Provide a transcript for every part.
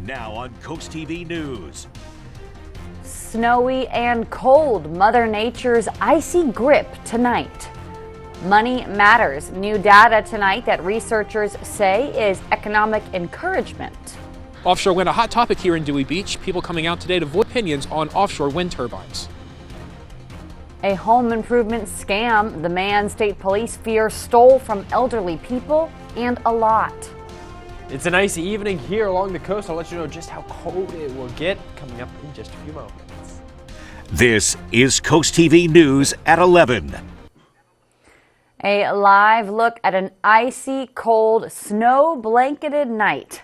Now on CoastTV News. Snowy and cold, Mother Nature's icy grip tonight. Money matters. New data tonight that researchers say is economic encouragement. Offshore wind, a hot topic here in Dewey Beach. People coming out today to voice opinions on offshore wind turbines. A home improvement scam. The man state police fear stole from elderly people and a lot. It's an icy evening here along the coast. I'll let you know just how cold it will get coming up in just a few moments. This is CoastTV News at 11. A live look at an icy, cold, snow-blanketed night.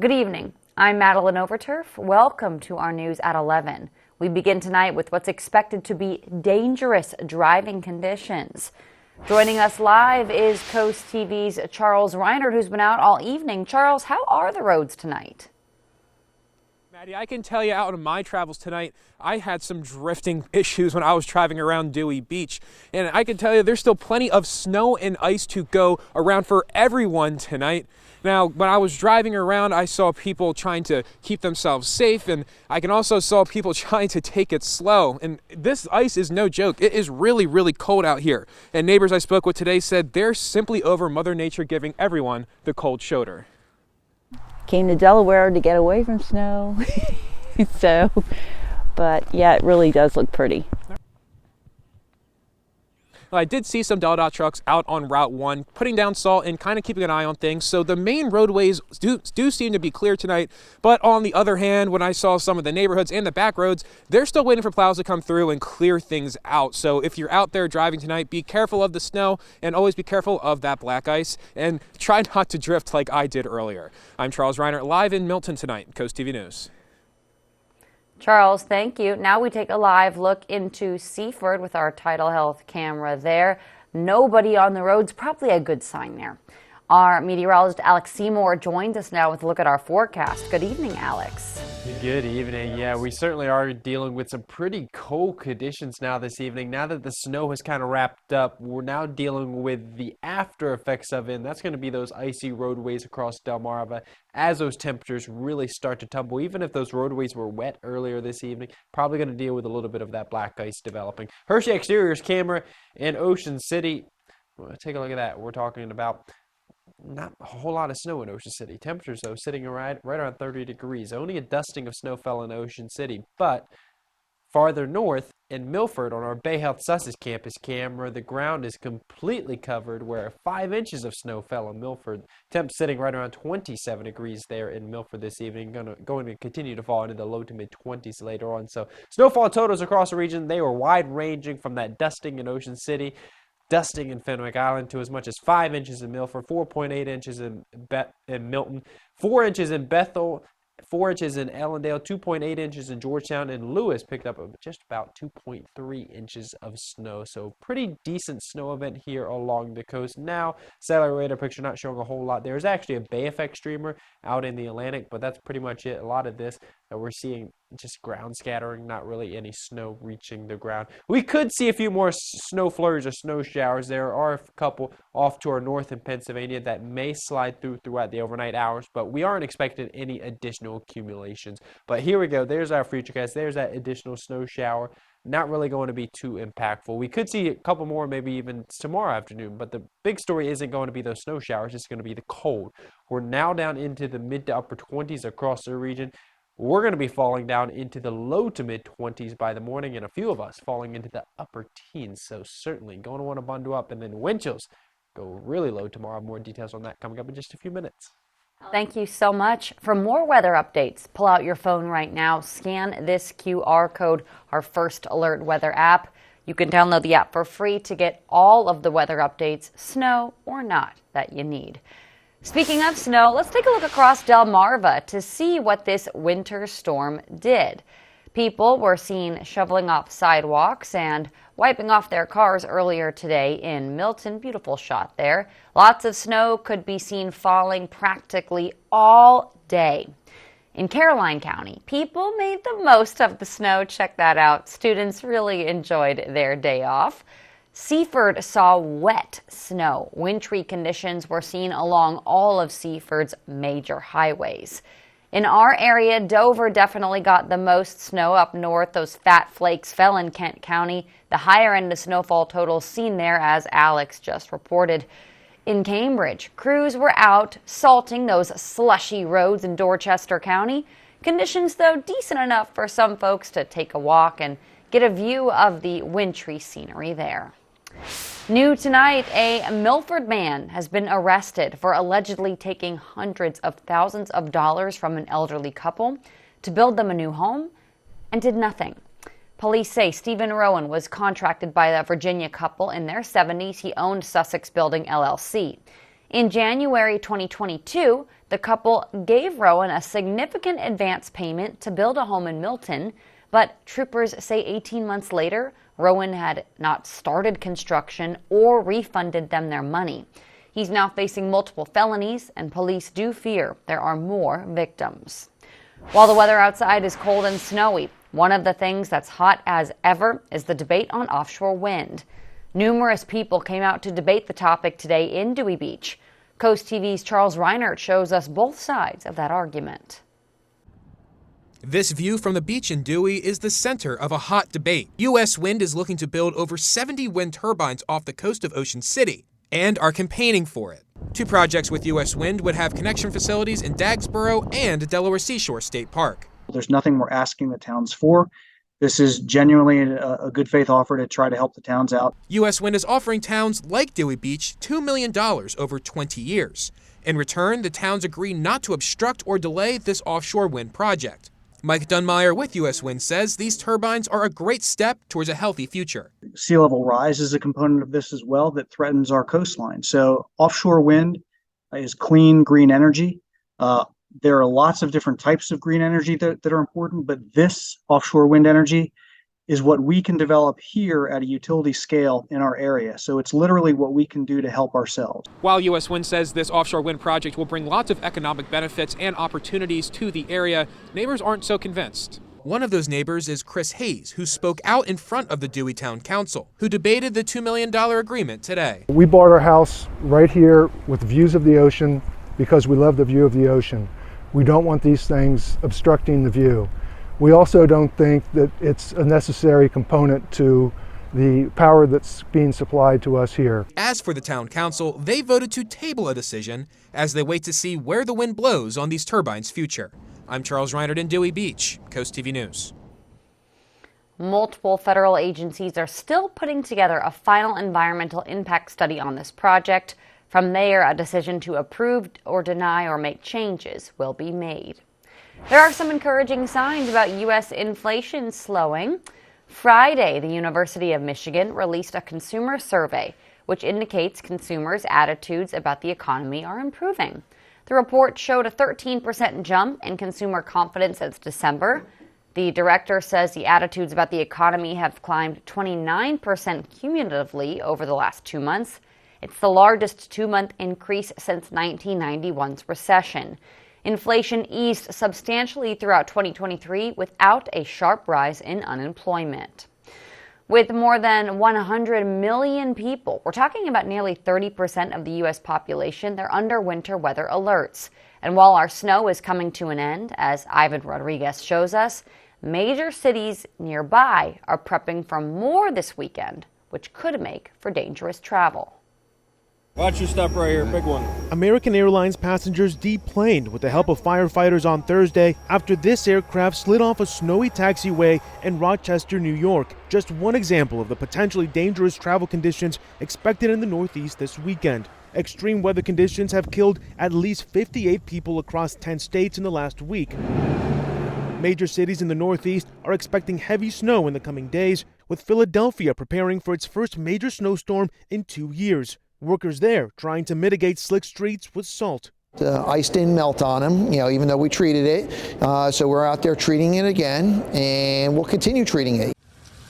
Good evening. I'm Madeline Overturf. Welcome to our news at 11. We begin tonight with what's expected to be dangerous driving conditions. Joining us live is Coast TV's Charles Reinert, who's been out all evening. Charles, how are the roads tonight? Maddie, I can tell you out on my travels tonight, I had some drifting issues when I was driving around Dewey Beach. And I can tell you there's still plenty of snow and ice to go around for everyone tonight. Now, when I was driving around, I saw people trying to keep themselves safe, and I can also saw people trying to take it slow. And this ice is no joke. It is really, really cold out here. And neighbors I spoke with today said they're simply over Mother Nature giving everyone the cold shoulder. Came to Delaware to get away from snow. But yeah, it really does look pretty. I did see some Del trucks out on Route 1 putting down salt and kind of keeping an eye on things. So the main roadways do seem to be clear tonight. But on the other hand, when I saw some of the neighborhoods and the back roads, they're still waiting for plows to come through and clear things out. So if you're out there driving tonight, be careful of the snow and always be careful of that black ice and try not to drift like I did earlier. I'm Charles Reinert, live in Milton tonight, Coast TV News. Charles, thank you. Now we take a live look into Seaford with our Tidal Health camera there. Nobody on the roads, probably a good sign there. Our meteorologist Alex Seymour joins us now with a look at our forecast. Good evening, Alex. Good evening. Yeah, we certainly are dealing with some pretty cold conditions now this evening. Now that the snow has kind of wrapped up, we're now dealing with the after effects of it, and that's going to be those icy roadways across Delmarva as those temperatures really start to tumble. Even if those roadways were wet earlier this evening, probably going to deal with a little bit of that black ice developing. Hershey Exteriors camera in Ocean City. Well, take a look at that. We're talking about not a whole lot of snow in Ocean City. Temperatures, though, sitting right around 30 degrees. Only a dusting of snow fell in Ocean City. But farther north in Milford on our Bay Health Sussex campus camera, the ground is completely covered where 5 inches of snow fell in Milford. Temps sitting right around 27 degrees there in Milford this evening. Going to continue to fall into the low to mid 20s later on. So snowfall totals across the region, they were wide ranging from that dusting in Ocean City, dusting in Fenwick Island, to as much as 5 inches in Milford, 4.8 inches in Milton, 4 inches in Bethel, 4 inches in Ellendale, 2.8 inches in Georgetown, and Lewis picked up just about 2.3 inches of snow. So pretty decent snow event here along the coast. Now, satellite radar picture not showing a whole lot. There's actually a Bay Effect streamer out in the Atlantic, but that's pretty much it. A lot of this that we're seeing just ground scattering, not really any snow reaching the ground. We could see a few more snow flurries or snow showers. There are a couple off to our north in Pennsylvania that may slide throughout the overnight hours, but we aren't expecting any additional accumulations. But here we go. There's our futurecast. There's that additional snow shower. Not really going to be too impactful. We could see a couple more, maybe even tomorrow afternoon, but the big story isn't going to be those snow showers. It's going to be the cold. We're now down into the mid to upper 20s across the region. We're going to be falling down into the low to mid 20s by the morning, and a few of us falling into the upper teens. So certainly going to want to bundle up, and then wind chills go really low tomorrow. More details on that coming up in just a few minutes. Thank you so much. For more weather updates, pull out your phone right now, scan this QR code, our First Alert Weather app. You can download the app for free to get all of the weather updates, snow or not, that you need. Speaking of snow, let's take a look across Delmarva to see what this winter storm did. People were seen shoveling off sidewalks and wiping off their cars earlier today in Milton. Beautiful shot there. Lots of snow could be seen falling practically all day. In Caroline County, people made the most of the snow. Check that out. Students really enjoyed their day off. Seaford saw wet snow. Wintry conditions were seen along all of Seaford's major highways. In our area, Dover definitely got the most snow up north. Those fat flakes fell in Kent County. The higher end of snowfall totals seen there, as Alex just reported. In Cambridge, crews were out salting those slushy roads in Dorchester County. Conditions, though, decent enough for some folks to take a walk and get a view of the wintry scenery there. New tonight, a Milford man has been arrested for allegedly taking hundreds of thousands of dollars from an elderly couple to build them a new home and did nothing. Police say Stephen Rowan was contracted by a Virginia couple in their 70s. He owned Sussex Building LLC. In January 2022, the couple gave Rowan a significant advance payment to build a home in Milton, but troopers say 18 months later, Rowan had not started construction or refunded them their money. He's now facing multiple felonies, and police do fear there are more victims. While the weather outside is cold and snowy, one of the things that's hot as ever is the debate on offshore wind. Numerous people came out to debate the topic today in Dewey Beach. Coast TV's Charles Reinert shows us both sides of that argument. This view from the beach in Dewey is the center of a hot debate. U.S. Wind is looking to build over 70 wind turbines off the coast of Ocean City and are campaigning for it. Two projects with U.S. Wind would have connection facilities in Dagsboro and Delaware Seashore State Park. There's nothing we're asking the towns for. This is genuinely a good faith offer to try to help the towns out. U.S. Wind is offering towns like Dewey Beach $2 million over 20 years. In return, the towns agree not to obstruct or delay this offshore wind project. Mike Dunmeyer with U.S. Wind says these turbines are a great step towards a healthy future. Sea level rise is a component of this as well that threatens our coastline. So offshore wind is clean, green energy. There are lots of different types of green energy that are important, but this offshore wind energy is what we can develop here at a utility scale in our area. So it's literally what we can do to help ourselves. While U.S. Wind says this offshore wind project will bring lots of economic benefits and opportunities to the area, neighbors aren't so convinced. One of those neighbors is Chris Hayes, who spoke out in front of the Dewey Town Council, who debated the $2 million agreement today. We bought our house right here with views of the ocean because we love the view of the ocean. We don't want these things obstructing the view. We also don't think that it's a necessary component to the power that's being supplied to us here. As for the town council, they voted to table a decision as they wait to see where the wind blows on these turbines' future. I'm Charles Reinert in Dewey Beach, Coast TV News. Multiple federal agencies are still putting together a final environmental impact study on this project. From there, a decision to approve or deny or make changes will be made. There are some encouraging signs about U.S. inflation slowing. Friday, the University of Michigan released a consumer survey, which indicates consumers' attitudes about the economy are improving. The report showed a 13% jump in consumer confidence since December. The director says the attitudes about the economy have climbed 29% cumulatively over the last 2 months. It's the largest 2-month increase since 1991's recession. Inflation eased substantially throughout 2023 without a sharp rise in unemployment. With more than 100 million people, we're talking about nearly 30% of the U.S. population, they're under winter weather alerts. And while our snow is coming to an end, as Ivan Rodriguez shows us, major cities nearby are prepping for more this weekend, which could make for dangerous travel. Watch your step right here, big one. American Airlines passengers deplaned with the help of firefighters on Thursday after this aircraft slid off a snowy taxiway in Rochester, New York. Just one example of the potentially dangerous travel conditions expected in the Northeast this weekend. Extreme weather conditions have killed at least 58 people across 10 states in the last week. Major cities in the Northeast are expecting heavy snow in the coming days, with Philadelphia preparing for its first major snowstorm in 2 years. Workers there trying to mitigate slick streets with salt. The ice didn't melt on them, even though we treated it. So we're out there treating it again, and we'll continue treating it.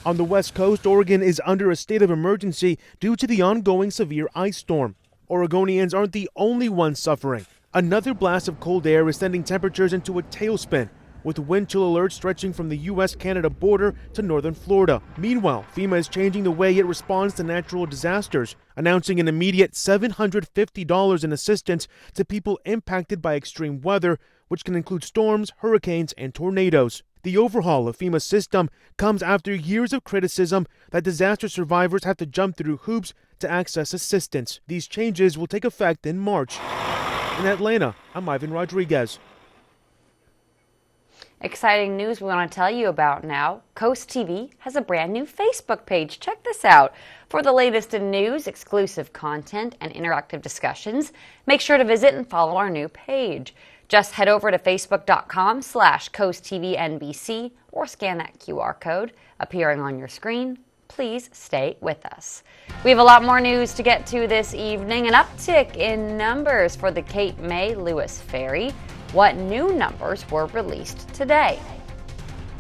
On the West Coast, Oregon is under a state of emergency due to the ongoing severe ice storm. Oregonians aren't the only ones suffering. Another blast of cold air is sending temperatures into a tailspin, with wind chill alerts stretching from the U.S.-Canada border to northern Florida. Meanwhile, FEMA is changing the way it responds to natural disasters, announcing an immediate $750 in assistance to people impacted by extreme weather, which can include storms, hurricanes, and tornadoes. The overhaul of FEMA's system comes after years of criticism that disaster survivors have to jump through hoops to access assistance. These changes will take effect in March. In Atlanta, I'm Ivan Rodriguez. Exciting news we want to tell you about now. Coast TV has a brand new Facebook page. Check this out. For the latest in news, exclusive content, and interactive discussions, make sure to visit and follow our new page. Just head over to facebook.com/CoastTVNBC or scan that QR code appearing on your screen. Please stay with us. We have a lot more news to get to this evening. An uptick in numbers for the Cape May Lewis Ferry. What new numbers were released today?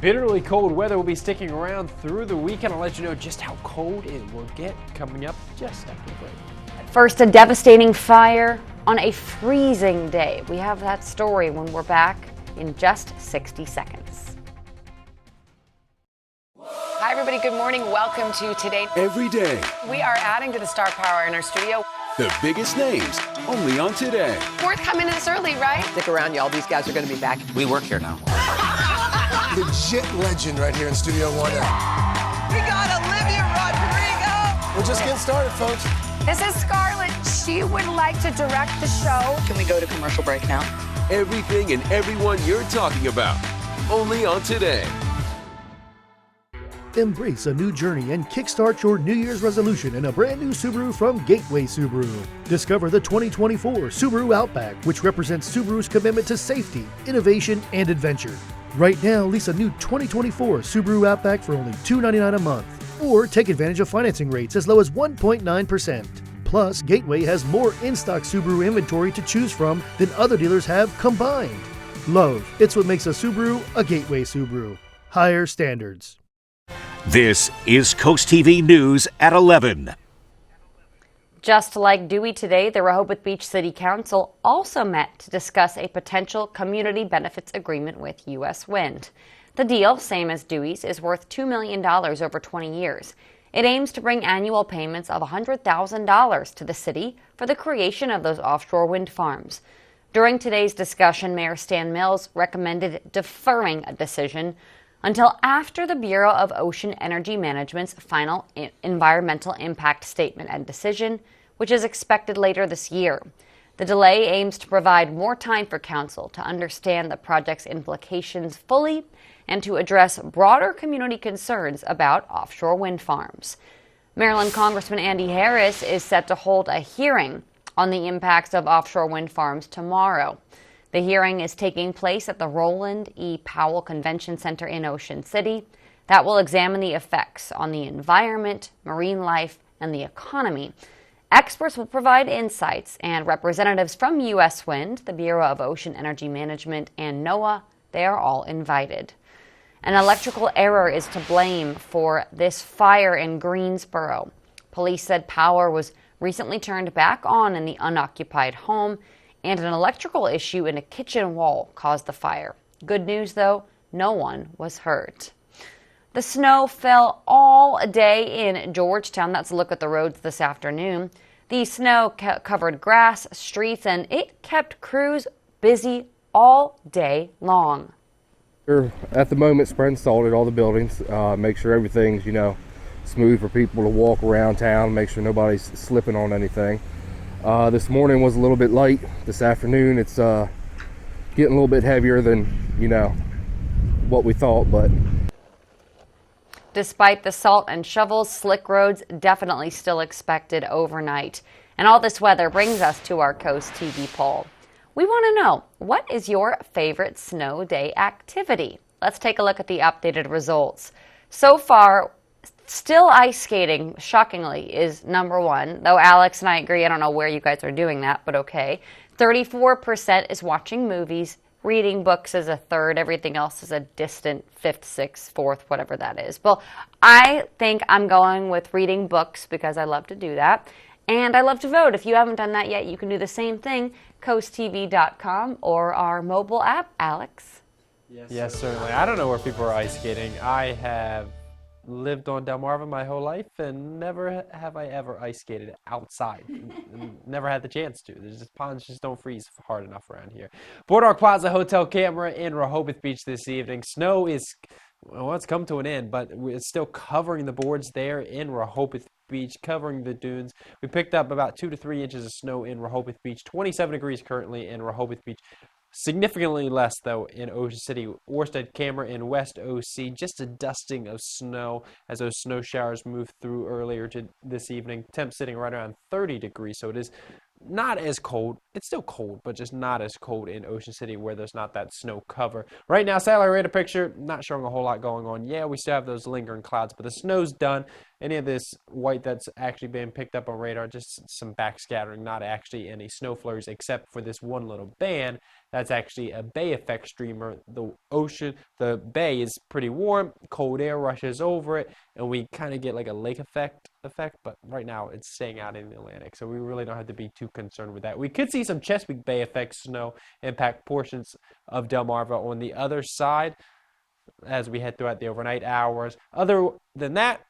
Bitterly cold weather will be sticking around through the weekend. I'll let you know just how cold it will get coming up just after the break. First, a devastating fire on a freezing day. We have that story when we're back in just 60 seconds. Hi, everybody. Good morning. Welcome to Today. Every day. We are adding to the star power in our studio. The biggest names, only on Today. We're coming in this early, right? Stick around, y'all. These guys are going to be back. We work here now. Legit legend right here in Studio 1. We got Olivia Rodrigo. We're just getting started, folks. This is Scarlett. She would like to direct the show. Can we go to commercial break now? Everything and everyone you're talking about, only on Today. Embrace a new journey and kickstart your New Year's resolution in a brand new Subaru from Gateway Subaru. Discover the 2024 Subaru Outback, which represents Subaru's commitment to safety, innovation, and adventure. Right now, lease a new 2024 Subaru Outback for only $299 a month, or take advantage of financing rates as low as 1.9%. Plus, Gateway has more in-stock Subaru inventory to choose from than other dealers have combined. Love, it's what makes a Subaru a Gateway Subaru. Higher standards. This is Coast TV News at 11. Just like Dewey today, the Rehoboth Beach City Council also met to discuss a potential community benefits agreement with U.S. Wind. The deal, same as Dewey's, is worth $2 million over 20 years. It aims to bring annual payments of $100,000 to the city for the creation of those offshore wind farms. During today's discussion, Mayor Stan Mills recommended deferring a decision until after the Bureau of Ocean Energy Management's final environmental impact statement and decision, which is expected later this year. The delay aims to provide more time for Council to understand the project's implications fully and to address broader community concerns about offshore wind farms. Maryland Congressman Andy Harris is set to hold a hearing on the impacts of offshore wind farms tomorrow. The hearing is taking place at the Roland E. Powell Convention Center in Ocean City. That will examine the effects on the environment, marine life, and the economy. Experts will provide insights, and representatives from U.S. Wind, the Bureau of Ocean Energy Management, and NOAA, they are all invited. An electrical error is to blame for this fire in Greensboro. Police said power was recently turned back on in the unoccupied home, and an electrical issue in a kitchen wall caused the fire. Good news, though, no one was hurt. The snow fell all day in Georgetown. That's a look at the roads this afternoon. The snow covered grass, streets, and it kept crews busy all day long. We're at the moment spreading salt at all the buildings, make sure everything's, smooth for people to walk around town, make sure nobody's slipping on anything. This morning was a little bit light. This afternoon it's getting a little bit heavier than, what we thought, but. Despite the salt and shovels, slick roads definitely still expected overnight. And all this weather brings us to our Coast TV poll. We want to know, what is your favorite snow day activity? Let's take a look at the updated results. So far, still ice skating, shockingly, is number one, though Alex and I agree. I don't know where you guys are doing that, but okay. 34% is watching movies. Reading books is a third. Everything else is a distant fifth, sixth, fourth, whatever that is. Well, I think I'm going with reading books because I love to do that. And I love to vote. If you haven't done that yet, you can do the same thing. CoastTV.com or our mobile app. Alex? Yes, certainly. I don't know where people are ice skating. I have lived on Delmarva my whole life, and never have I ever ice skated outside. Never had the chance to. Ponds just don't freeze hard enough around here. Boardwalk Plaza Hotel camera in Rehoboth Beach this evening. Snow is, well, it's come to an end, but it's still covering the boards there in Rehoboth Beach, covering the dunes. We picked up about 2 to 3 inches of snow in Rehoboth Beach. 27 degrees currently in Rehoboth Beach. Significantly less, though, in Ocean City. Orsted camera in West OC. Just a dusting of snow as those snow showers moved through earlier this evening. Temp sitting right around 30 degrees, so it is not as cold. It's still cold, but just not as cold in Ocean City where there's not that snow cover. Right now, satellite radar picture, not showing a whole lot going on. Yeah, we still have those lingering clouds, but the snow's done. Any of this white that's actually been picked up on radar, just some backscattering, not actually any snow flurries, except for this one little band. That's actually a bay effect streamer. The bay is pretty warm, cold air rushes over it, and we kind of get like a lake effect, but right now it's staying out in the Atlantic, so we really don't have to be too concerned with that. We could see some Chesapeake Bay effect snow impact portions of Delmarva on the other side as we head throughout the overnight hours. Other than that,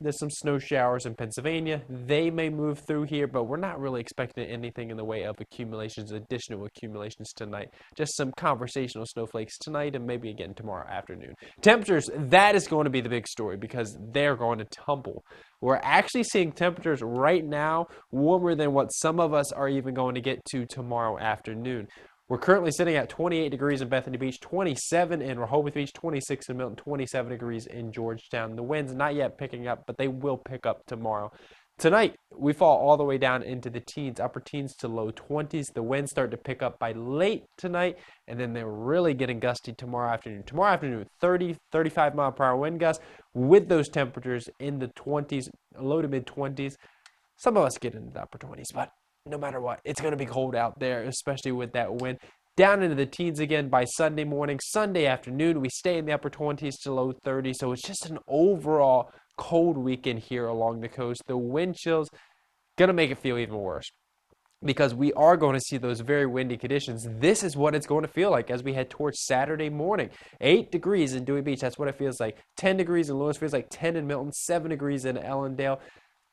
there's some snow showers in Pennsylvania. They may move through here, but we're not really expecting anything in the way of accumulations, additional accumulations tonight. Just some conversational snowflakes tonight and maybe again tomorrow afternoon. Temperatures, that is going to be the big story because they're going to tumble. We're actually seeing temperatures right now warmer than what some of us are even going to get to tomorrow afternoon. We're currently sitting at 28 degrees in Bethany Beach, 27 in Rehoboth Beach, 26 in Milton, 27 degrees in Georgetown. The wind's not yet picking up, but they will pick up tomorrow. Tonight, we fall all the way down into the teens, upper teens to low 20s. The winds start to pick up by late tonight, and then they're really getting gusty tomorrow afternoon. Tomorrow afternoon, 30, 35 mile per hour wind gusts with those temperatures in the 20s, low to mid 20s. Some of us get into the upper 20s, but no matter what, it's going to be cold out there, especially with that wind. Down into the teens again by Sunday morning. Sunday afternoon, we stay in the upper 20s to low 30s. So it's just an overall cold weekend here along the coast. The wind chill's going to make it feel even worse because we are going to see those very windy conditions. This is what it's going to feel like as we head towards Saturday morning. 8 degrees in Dewey Beach. That's what it feels like. 10 degrees in Lewis feels like 10 in Milton. 7 degrees in Ellendale.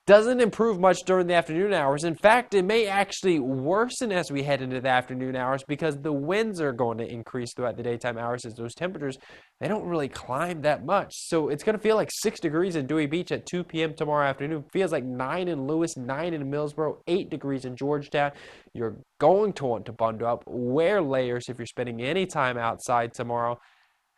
Doesn't improve much during the afternoon hours. In fact, it may actually worsen as we head into the afternoon hours because the winds are going to increase throughout the daytime hours as those temperatures, they don't really climb that much. So it's going to feel like 6 degrees in Dewey Beach at 2 p.m. tomorrow afternoon. Feels like 9 in Lewis, 9 in Millsboro, 8 degrees in Georgetown. You're going to want to bundle up, wear layers if you're spending any time outside tomorrow.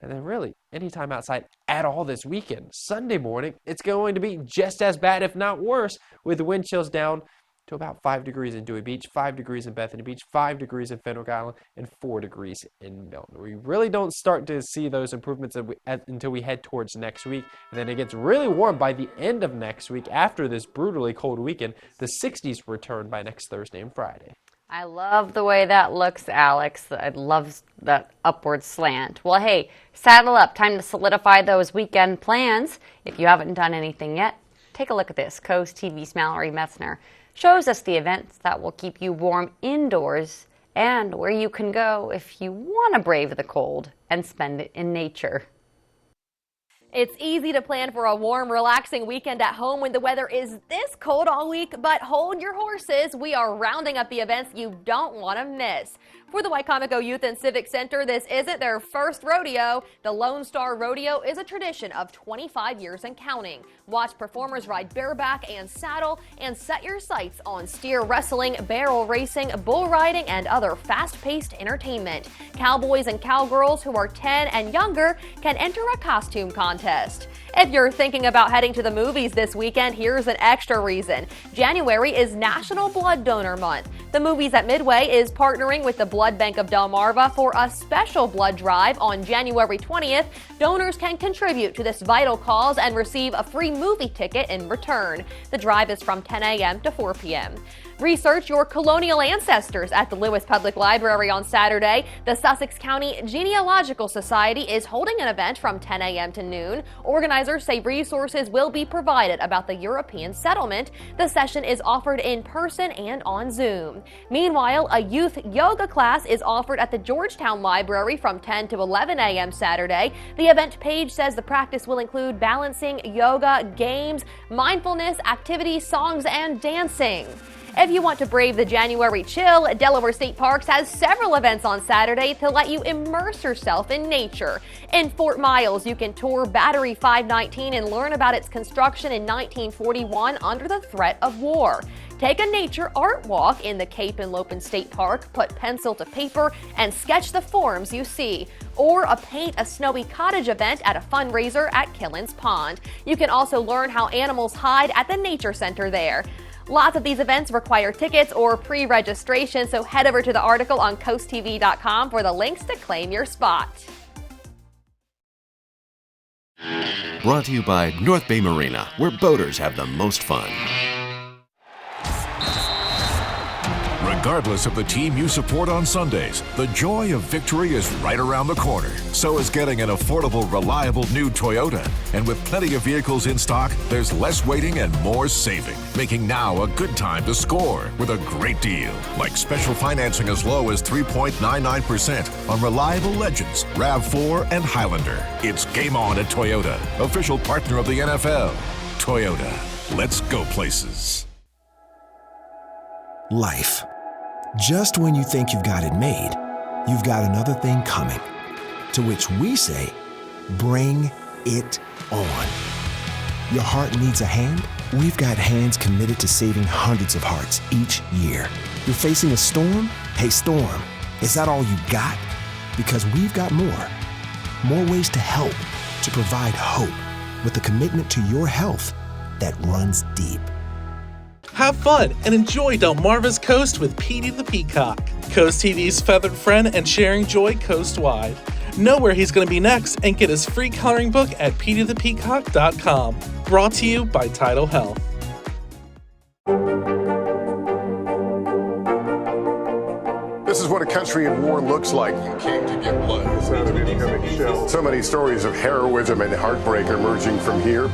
And then really, anytime outside at all this weekend. Sunday morning, it's going to be just as bad, if not worse, with the wind chills down to about 5 degrees in Dewey Beach, 5 degrees in Bethany Beach, 5 degrees in Fenwick Island, and 4 degrees in Milton. We really don't start to see those improvements until we head towards next week. And then it gets really warm by the end of next week. After this brutally cold weekend, the 60s return by next Thursday and Friday. I love the way that looks, Alex. I love that upward slant. Well, hey, saddle up. Time to solidify those weekend plans. If you haven't done anything yet, take a look at this. Coast TV's Mallory Metzner shows us the events that will keep you warm indoors and where you can go if you want to brave the cold and spend it in nature. It's easy to plan for a warm, relaxing weekend at home when the weather is this cold all week, but hold your horses. We are rounding up the events you don't want to miss. For the Wicomico Youth and Civic Center, this isn't their first rodeo. The Lone Star Rodeo is a tradition of 25 years and counting. Watch performers ride bareback and saddle and set your sights on steer wrestling, barrel racing, bull riding, and other fast-paced entertainment. Cowboys and cowgirls who are 10 and younger can enter a costume contest. If you're thinking about heading to the movies this weekend, here's an extra reason. January is National Blood Donor Month. The Movies at Midway is partnering with the Blood Bank of Delmarva for a special blood drive on January 20th. Donors can contribute to this vital cause and receive a free movie ticket in return. The drive is from 10 a.m. to 4 p.m. Research your colonial ancestors at the Lewis Public Library on Saturday. The Sussex County Genealogical Society is holding an event from 10 a.m. to noon. Organizers say resources will be provided about the European settlement. The session is offered in person and on Zoom. Meanwhile, a youth yoga class is offered at the Georgetown Library from 10 to 11 a.m. Saturday. The event page says the practice will include balancing yoga, games, mindfulness, activities, songs, and dancing. If you want to brave the January chill, Delaware State Parks has several events on Saturday to let you immerse yourself in nature. In Fort Miles, you can tour Battery 519 and learn about its construction in 1941 under the threat of war. Take a nature art walk in the Cape and Lopin State Park, put pencil to paper, and sketch the forms you see. Or paint a snowy cottage event at a fundraiser at Killens Pond. You can also learn how animals hide at the Nature Center there. Lots of these events require tickets or pre-registration, so head over to the article on CoastTV.com for the links to claim your spot. Brought to you by North Bay Marina, where boaters have the most fun. Regardless of the team you support on Sundays, the joy of victory is right around the corner. So is getting an affordable, reliable new Toyota. And with plenty of vehicles in stock, there's less waiting and more saving, making now a good time to score with a great deal. Like special financing as low as 3.99% on reliable Legends, RAV4, and Highlander. It's game on at Toyota, official partner of the NFL. Toyota, let's go places. Life. Just when you think you've got it made, you've got another thing coming. To which we say, bring it on. Your heart needs a hand? We've got hands committed to saving hundreds of hearts each year. You're facing a storm? Hey, storm, is that all you got? Because we've got more. More ways to help, to provide hope, with a commitment to your health that runs deep. Have fun and enjoy Delmarva's Coast with Petey the Peacock, Coast TV's feathered friend and sharing joy coast-wide. Know where he's going to be next and get his free coloring book at peteythepeacock.com. Brought to you by Tidal Health. This is what a country at war looks like. You came to get blood. It's not an incoming shell. So many stories of heroism and heartbreak emerging from here.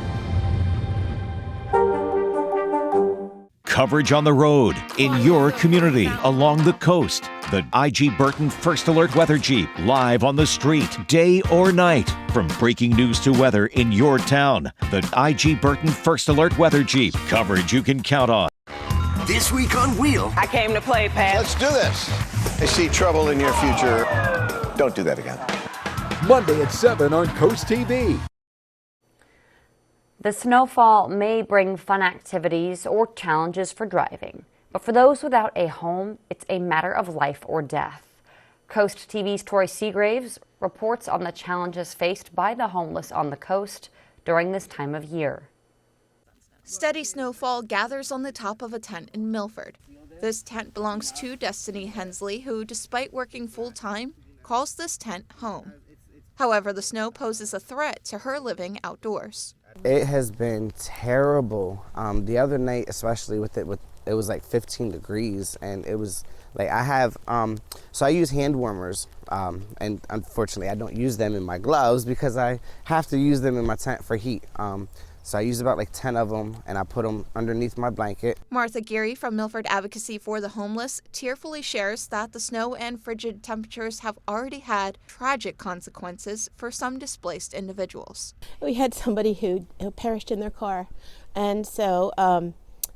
Coverage on the road, in your community, along the coast. The IG Burton First Alert Weather Jeep, live on the street, day or night. From breaking news to weather in your town. The IG Burton First Alert Weather Jeep, coverage you can count on. This week on Wheel. I came to play, Pat. Let's do this. I see trouble in your future. Don't do that again. Monday at 7 on Coast TV. The snowfall may bring fun activities or challenges for driving, but for those without a home, it's a matter of life or death. Coast TV's Troy Seagraves reports on the challenges faced by the homeless on the coast during this time of year. Steady snowfall gathers on the top of a tent in Milford. This tent belongs to Destiny Hensley, who, despite working full-time, calls this tent home. However, the snow poses a threat to her living outdoors. It has been terrible. The other night, especially it was like 15 degrees, and it was like so I use hand warmers, and unfortunately I don't use them in my gloves because I have to use them in my tent for heat. So I use about like 10 of them, and I put them underneath my blanket. Martha Geary from Milford Advocacy for the Homeless tearfully shares that the snow and frigid temperatures have already had tragic consequences for some displaced individuals. We had somebody who perished in their car, and so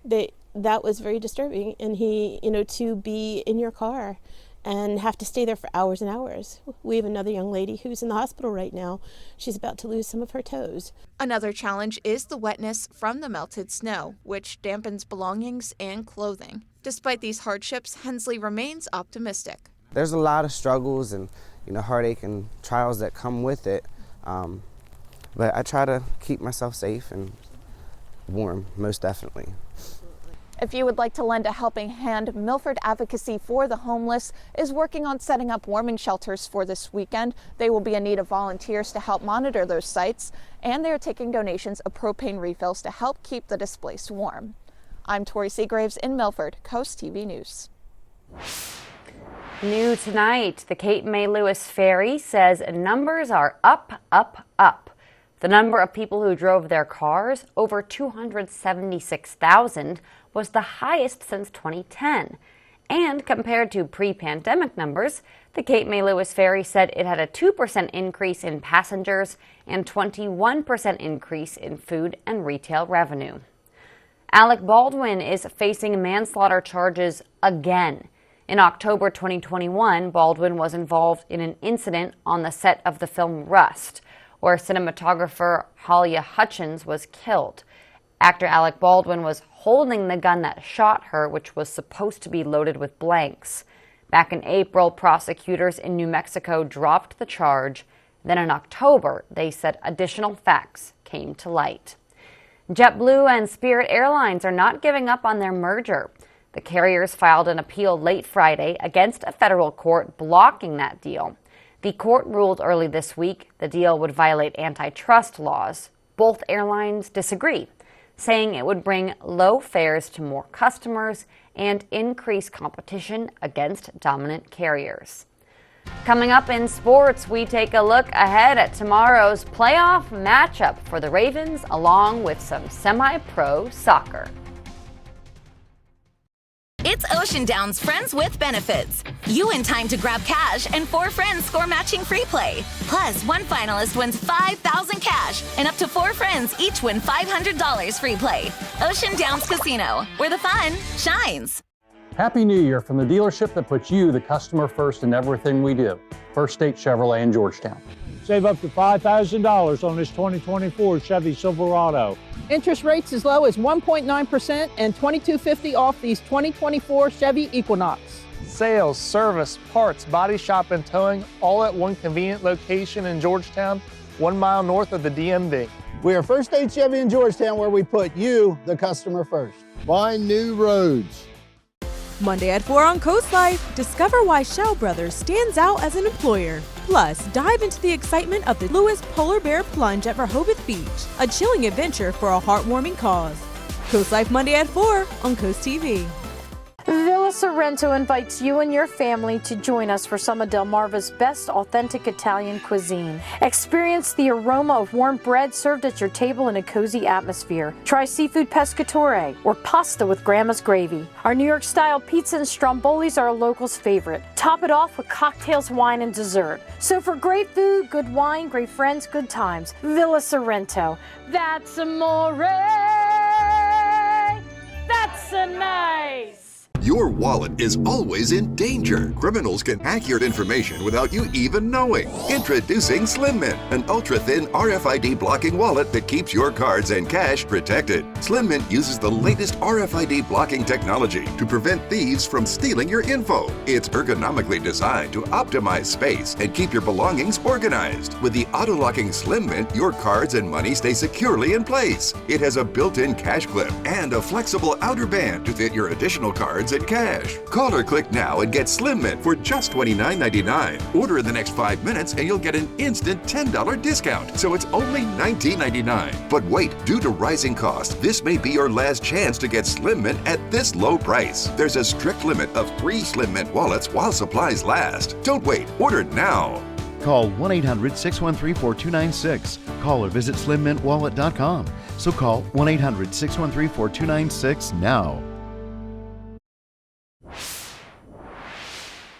that was very disturbing. And to be in your car and have to stay there for hours and hours. We have another young lady who's in the hospital right now. She's about to lose some of her toes. Another challenge is the wetness from the melted snow, which dampens belongings and clothing. Despite these hardships, Hensley remains optimistic. There's a lot of struggles and heartache and trials that come with it, but I try to keep myself safe and warm, most definitely. If you would like to lend a helping hand, Milford Advocacy for the Homeless is working on setting up warming shelters for this weekend. They will be in need of volunteers to help monitor those sites, and they are taking donations of propane refills to help keep the displaced warm. I'm Tori Seagraves in Milford, Coast TV News. New tonight, the Cape May Lewis Ferry says numbers are up, up, up. The number of people who drove their cars, over 276,000, was the highest since 2010. And compared to pre-pandemic numbers, the Cape May Lewis Ferry said it had a 2% increase in passengers and 21% increase in food and retail revenue. Alec Baldwin is facing manslaughter charges again. In October 2021, Baldwin was involved in an incident on the set of the film Rust, where cinematographer Halia Hutchins was killed. Actor Alec Baldwin was holding the gun that shot her, which was supposed to be loaded with blanks. Back in April, prosecutors in New Mexico dropped the charge. Then in October, they said additional facts came to light. JetBlue and Spirit Airlines are not giving up on their merger. The carriers filed an appeal late Friday against a federal court blocking that deal. The court ruled early this week the deal would violate antitrust laws. Both airlines disagree, saying it would bring low fares to more customers and increase competition against dominant carriers. Coming up in sports, we take a look ahead at tomorrow's playoff matchup for the Ravens, along with some semi-pro soccer. It's Ocean Down's Friends with Benefits. You win time to grab cash and 4 friends score matching free play. Plus, one finalist wins $5,000 cash and up to 4 friends each win $500 free play. Ocean Downs Casino, where the fun shines. Happy New Year from the dealership that puts you, the customer, first in everything we do. First State Chevrolet in Georgetown. Save up to $5,000 on this 2024 Chevy Silverado. Interest rates as low as 1.9% and $2,250 off these 2024 Chevy Equinox. Sales, service, parts, body shop, and towing, all at one convenient location in Georgetown, 1 mile north of the DMV. We are First State Chevy in Georgetown, where we put you, the customer, first. Find new roads. Monday at 4 on Coast Life, discover why Shell Brothers stands out as an employer. Plus, dive into the excitement of the Lewis Polar Bear Plunge at Rehoboth Beach, a chilling adventure for a heartwarming cause. Coast Life Monday at 4 on Coast TV. Villa Sorrento invites you and your family to join us for some of Delmarva's best authentic Italian cuisine. Experience the aroma of warm bread served at your table in a cozy atmosphere. Try seafood pescatore or pasta with grandma's gravy. Our New York-style pizza and strombolis are a local's favorite. Top it off with cocktails, wine, and dessert. So for great food, good wine, great friends, good times, Villa Sorrento. That's amore. That's a nice. Your wallet is always in danger. Criminals can hack your information without you even knowing. Introducing Slim Mint, an ultra-thin RFID blocking wallet that keeps your cards and cash protected. Slim Mint uses the latest RFID blocking technology to prevent thieves from stealing your info. It's ergonomically designed to optimize space and keep your belongings organized. With the auto-locking Slim Mint, your cards and money stay securely in place. It has a built-in cash clip and a flexible outer band to fit your additional cards and cash. Call or click now and get Slim Mint for just $29.99. Order in the next 5 minutes and you'll get an instant $10 discount. So it's only $19.99. But wait, due to rising costs, this may be your last chance to get Slim Mint at this low price. There's a strict limit of 3 Slim Mint wallets while supplies last. Don't wait, order now. Call 1-800-613-4296. Call or visit slimmintwallet.com. So call 1-800-613-4296 now.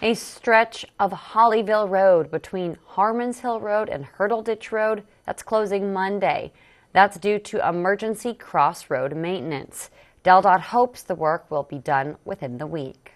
A stretch of Hollyville Road between Harmons Hill Road and Hurdle Ditch Road that's closing Monday. That's due to emergency crossroad maintenance. DelDOT hopes the work will be done within the week.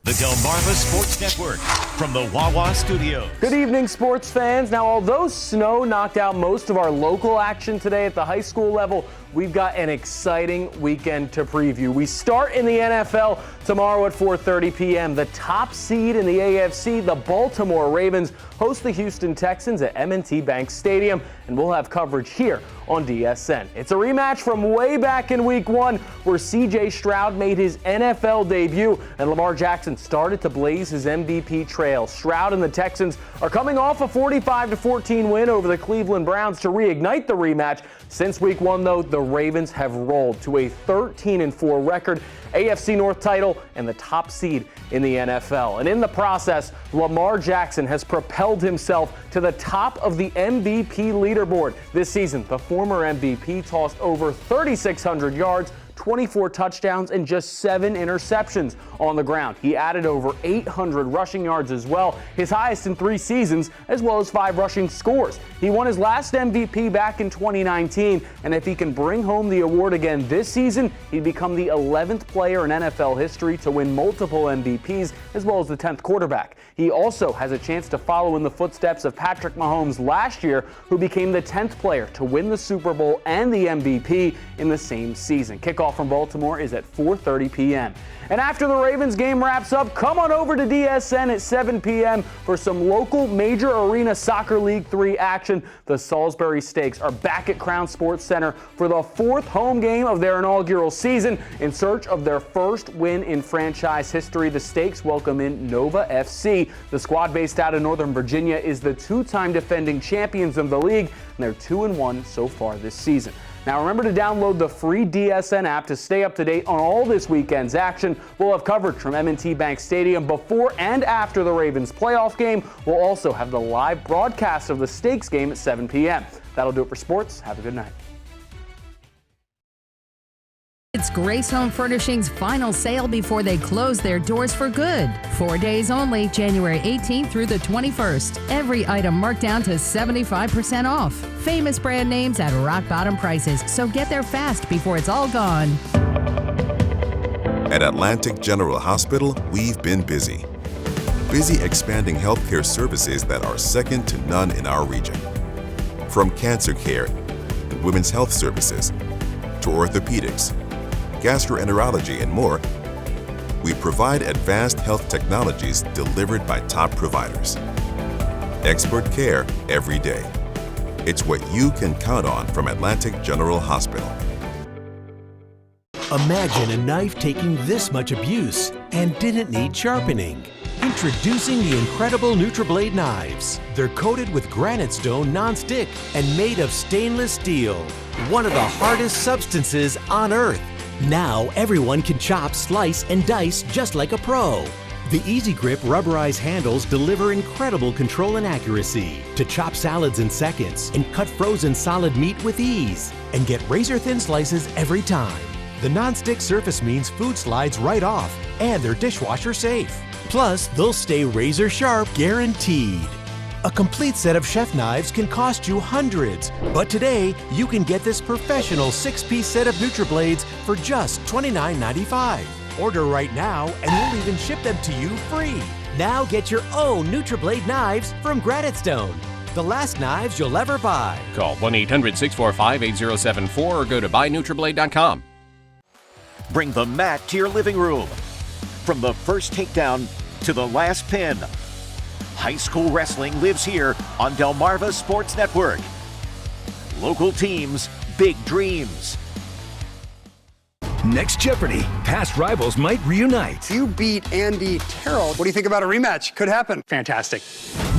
The Delmarva Sports Network from the Wawa Studios. Good evening, sports fans. Now, although snow knocked out most of our local action today at the high school level, we've got an exciting weekend to preview. We start in the NFL tomorrow at 4:30 p.m. The top seed in the AFC, the Baltimore Ravens, host the Houston Texans at M&T Bank Stadium, and we'll have coverage here on DSN. It's a rematch from way back in Week 1 where C.J. Stroud made his NFL debut and Lamar Jackson started to blaze his MVP trail. Stroud and the Texans are coming off a 45-14 win over the Cleveland Browns to reignite the rematch. Since Week 1, though, the Ravens have rolled to a 13-4 record, AFC North title, and the top seed in the NFL. And in the process, Lamar Jackson has propelled himself to the top of the MVP leaderboard. This season, the former MVP tossed over 3,600 yards, 24 touchdowns, and just 7 interceptions on the ground. He added over 800 rushing yards as well, his highest in 3 seasons, as well as 5 rushing scores. He won his last MVP back in 2019, and if he can bring home the award again this season, he'd become the 11th player in NFL history to win multiple MVPs, as well as the 10th quarterback. He also has a chance to follow in the footsteps of Patrick Mahomes last year, who became the 10th player to win the Super Bowl and the MVP in the same season. Kickoff from Baltimore is at 4:30 p.m. And after the Ravens game wraps up, come on over to DSN at 7 p.m. for some local Major Arena Soccer League 3 action. The Salisbury Stakes are back at Crown Sports Center for the 4th home game of their inaugural season. In search of their first win in franchise history, the Stakes welcome in Nova FC. The squad based out of Northern Virginia is the 2-time defending champions of the league, and they're 2-1 so far this season. Now remember to download the free DSN app to stay up to date on all this weekend's action. We'll have coverage from M&T Bank Stadium before and after the Ravens playoff game. We'll also have the live broadcast of the Stakes game at 7 p.m. That'll do it for sports. Have a good night. It's Grace Home Furnishings' final sale before they close their doors for good. 4 days only, January 18th through the 21st. Every item marked down to 75% off. Famous brand names at rock bottom prices, so get there fast before it's all gone. At Atlantic General Hospital, we've been busy. Busy expanding healthcare services that are second to none in our region. From cancer care and women's health services to orthopedics, gastroenterology, and more, we provide advanced health technologies delivered by top providers. Expert care every day. It's what you can count on from Atlantic General Hospital. Imagine a knife taking this much abuse and didn't need sharpening. Introducing the incredible NutriBlade knives. They're coated with granite stone non-stick and made of stainless steel, one of the hardest substances on earth. Now everyone can chop, slice, and dice just like a pro. The Easy Grip rubberized handles deliver incredible control and accuracy to chop salads in seconds and cut frozen solid meat with ease and get razor-thin slices every time. The non-stick surface means food slides right off and they're dishwasher safe. Plus, they'll stay razor sharp guaranteed. A complete set of chef knives can cost you hundreds, but today you can get this professional 6-piece set of NutriBlades for just $29.95. Order right now and we'll even ship them to you free. Now get your own NutriBlade knives from Granite Stone, the last knives you'll ever buy. Call 1-800-645-8074 or go to buynutriblade.com. Bring the mat to your living room. From the first takedown to the last pin, high school wrestling lives here on Delmarva Sports Network. Local teams, big dreams. Next Jeopardy! Past rivals might reunite. You beat Andy Terrell. What do you think about a rematch? Could happen. Fantastic.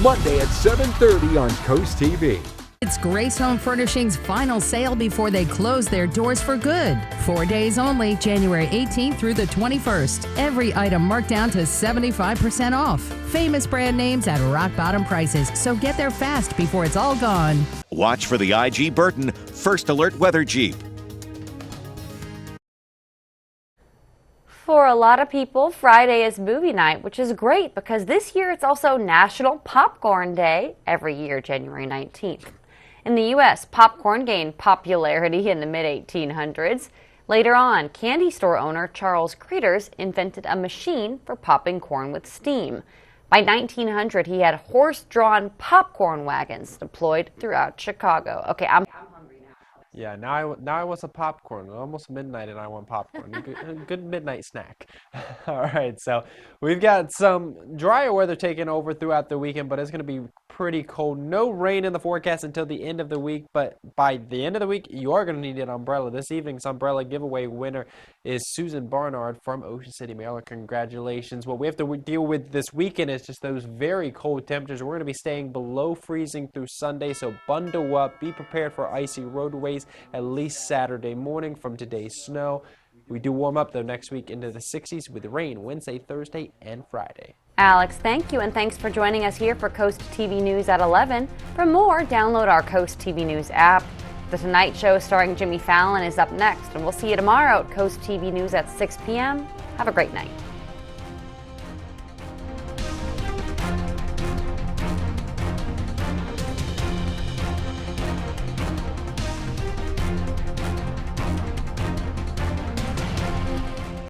Monday at 7:30 on CoastTV. It's Grace Home Furnishings' final sale before they close their doors for good. 4 days only, January 18th through the 21st. Every item marked down to 75% off. Famous brand names at rock bottom prices, so get there fast before it's all gone. Watch for the IG Burton First Alert Weather Jeep. For a lot of people, Friday is movie night, which is great because this year it's also National Popcorn Day, every year January 19th. In the U.S., popcorn gained popularity in the mid-1800s. Later on, candy store owner Charles Creters invented a machine for popping corn with steam. By 1900, he had horse-drawn popcorn wagons deployed throughout Chicago. Okay, I'm hungry now. Yeah, now I want some popcorn. Almost midnight and I want popcorn. Good midnight snack. All right, so we've got some drier weather taking over throughout the weekend, but it's going to be pretty cold. No rain in the forecast until the end of the week, but by the end of the week, you are going to need an umbrella. This evening's umbrella giveaway winner is Susan Barnard from Ocean City, Maryland. Congratulations. What we have to deal with this weekend is just those very cold temperatures. We're going to be staying below freezing through Sunday, so bundle up. Be prepared for icy roadways at least Saturday morning from today's snow. We do warm up, though, next week into the 60s with rain Wednesday, Thursday, and Friday. Alex, thank you, and thanks for joining us here for Coast TV News at 11. For more, download our Coast TV News app. The Tonight Show starring Jimmy Fallon is up next, and we'll see you tomorrow at Coast TV News at 6 p.m. Have a great night.